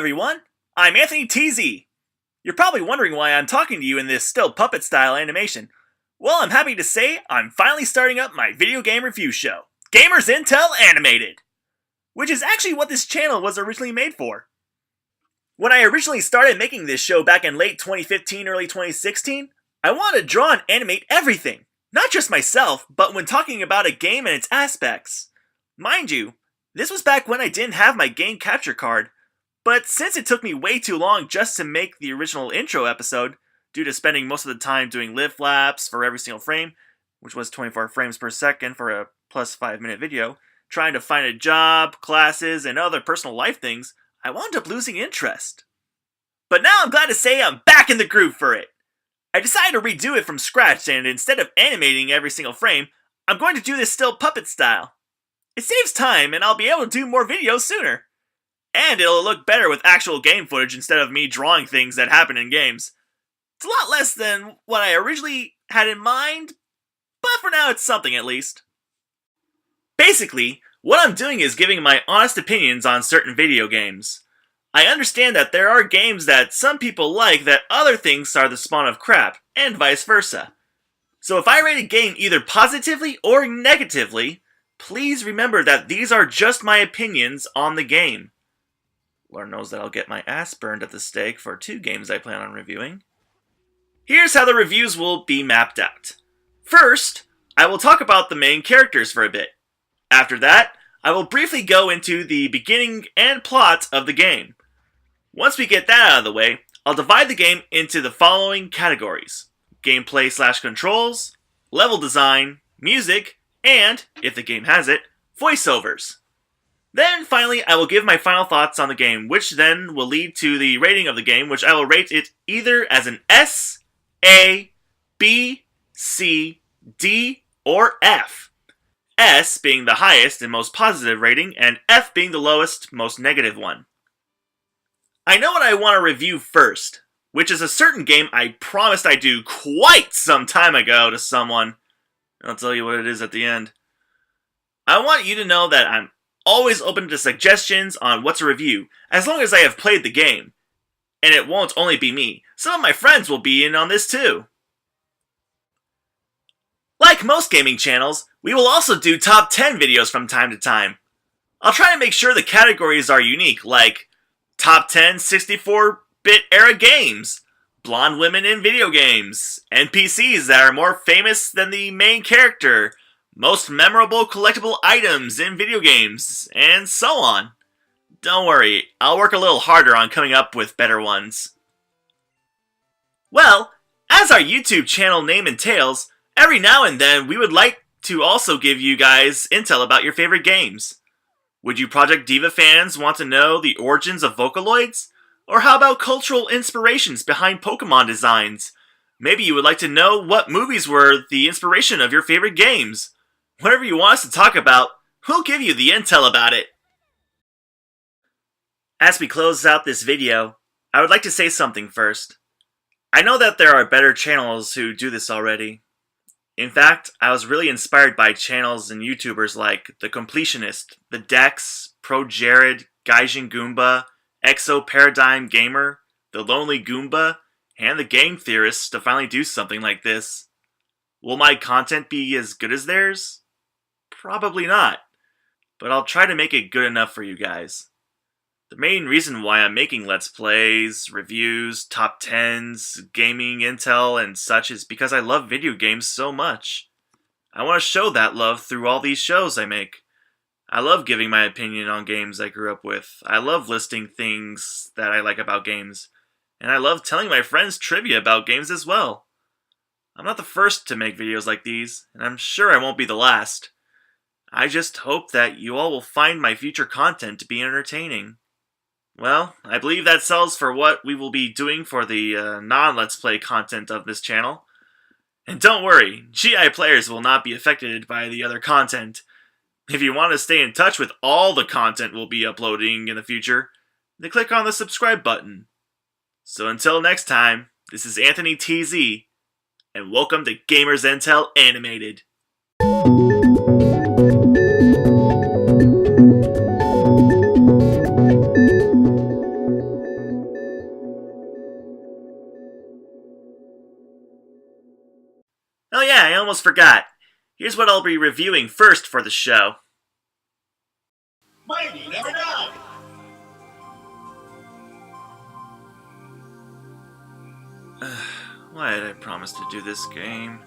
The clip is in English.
everyone, I'm Anthony TZ. You're probably wondering why I'm talking to you in this still puppet style animation. Well, I'm happy to say I'm finally starting up my video game review show, Gamers Intel Animated, which is actually what this channel was originally made for. When I originally started making this show back in late 2015, early 2016, I wanted to draw and animate everything, not just myself, but when talking about a game and its aspects. Mind you, this was back when I didn't have my game capture card, but since it took me way too long just to make the original intro episode, due to spending most of the time doing live laps for every single frame, which was 24 frames per second for a plus 5-minute video, trying to find a job, classes, and other personal life things, I wound up losing interest. But now I'm glad to say I'm back in the groove for it. I decided to redo it from scratch, and instead of animating every single frame, I'm going to do this still puppet style. It saves time, and I'll be able to do more videos sooner. And it'll look better with actual game footage instead of me drawing things that happen in games. It's a lot less than what I originally had in mind, but for now it's something at least. Basically, what I'm doing is giving my honest opinions on certain video games. I understand that there are games that some people like that other things are the spawn of crap, and vice versa. So if I rate a game either positively or negatively, please remember that these are just my opinions on the game. Lord knows that I'll get my ass burned at the stake for 2 games I plan on reviewing. Here's how the reviews will be mapped out. First, I will talk about the main characters for a bit. After that, I will briefly go into the beginning and plot of the game. Once we get that out of the way, I'll divide the game into the following categories: gameplay/controls, level design, music, and, if the game has it, voiceovers. Then, finally, I will give my final thoughts on the game, which then will lead to the rating of the game, which I will rate it either as an S, A, B, C, D, or F. S being the highest and most positive rating, and F being the lowest, most negative one. I know what I want to review first, which is a certain game I promised I'd do quite some time ago to someone. I'll tell you what it is at the end. I want you to know that I'm always open to suggestions on what to review, as long as I have played the game. And it won't only be me. Some of my friends will be in on this too. Like most gaming channels, we will also do top 10 videos from time to time. I'll try to make sure the categories are unique, like top 10 64-bit era games, blonde women in video games, NPCs that are more famous than the main character, most memorable collectible items in video games, and so on. Don't worry, I'll work a little harder on coming up with better ones. Well, as our YouTube channel name entails, every now and then we would like to also give you guys intel about your favorite games. Would you Project Diva fans want to know the origins of Vocaloids? Or how about cultural inspirations behind Pokemon designs? Maybe you would like to know what movies were the inspiration of your favorite games. Whatever you want us to talk about, we'll give you the intel about it. As we close out this video, I would like to say something first. I know that there are better channels who do this already. In fact, I was really inspired by channels and YouTubers like The Completionist, The Dex, Pro Jared, Gaijin Goomba, Exo Paradigm Gamer, The Lonely Goomba, and The Game Theorists to finally do something like this. Will my content be as good as theirs? Probably not, but I'll try to make it good enough for you guys. The main reason why I'm making Let's Plays, reviews, top 10s, gaming intel, and such is because I love video games so much. I want to show that love through all these shows I make. I love giving my opinion on games I grew up with. I love listing things that I like about games. And I love telling my friends trivia about games as well. I'm not the first to make videos like these, and I'm sure I won't be the last. I just hope that you all will find my future content to be entertaining. Well, I believe that sells for what we will be doing for the non-Let's Play content of this channel. And don't worry, GI players will not be affected by the other content. If you want to stay in touch with all the content we'll be uploading in the future, then click on the subscribe button. So until next time, this is Anthony TZ, and welcome to Gamers Intel Animated. yeah, I almost forgot. Here's what I'll be reviewing first for the show. Mighty Never Die! Why did I promise to do this game?